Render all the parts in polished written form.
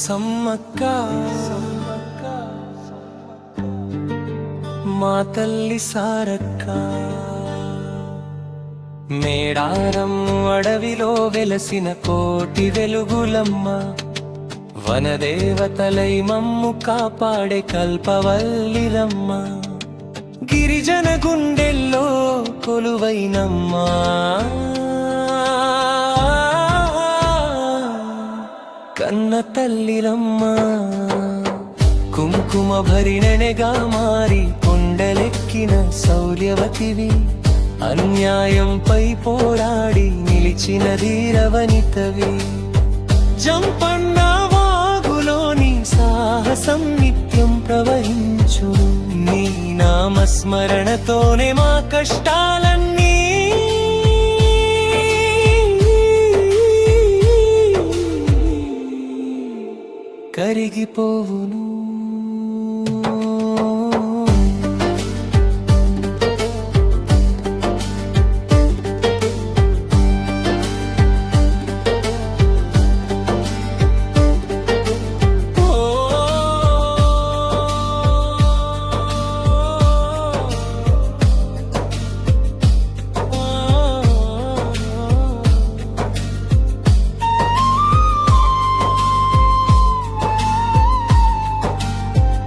సమ్మక్క మా తల్లి సారక్క మేడారం అడవిలో వెలసిన కోటి వెలుగులమ్మ వనదేవతలై మమ్ము కాపాడే కల్పవల్లిరమ్మ గిరిజన గుండెల్లో కొలువైనమ్మా కన్న తల్లిరమ్మ కుంకుమ భరిణెగా మారి కొండలెక్కిన శౌర్యవతివి అన్యాయంపై పోరాడి నిలిచిన ధీరవనితవి జంపన్న వాగులోని సాహసం నిత్యం ప్రవహించు నీ నామస్మరణతోనే మా కష్టాలన్నీ కరిగిపోవును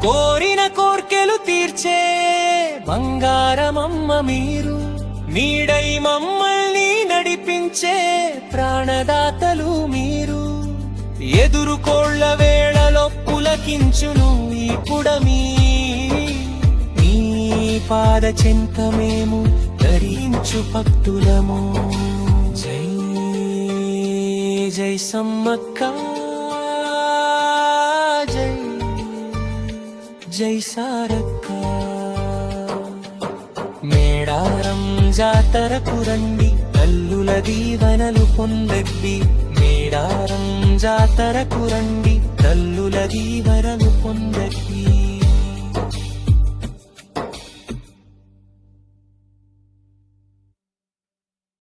కోరిన కోర్కెలు తీర్చే బంగారమమ్మ మీరు నీడై మమ్మల్ని నడిపించే ప్రాణదాతలు మీరు ఎదురుకోళ్ల వేళలో పులకించును ఈ పుడమి నీ పాద చెంత మేము ధరించు భక్తులము జై జై సమ్మక్క జై జై సారక్క మేడారం జాతరకు రండి తల్లుల దీవెనలు పొందండి మేడారం జాతరకు రండి తల్లుల దీవెనలు పొందండి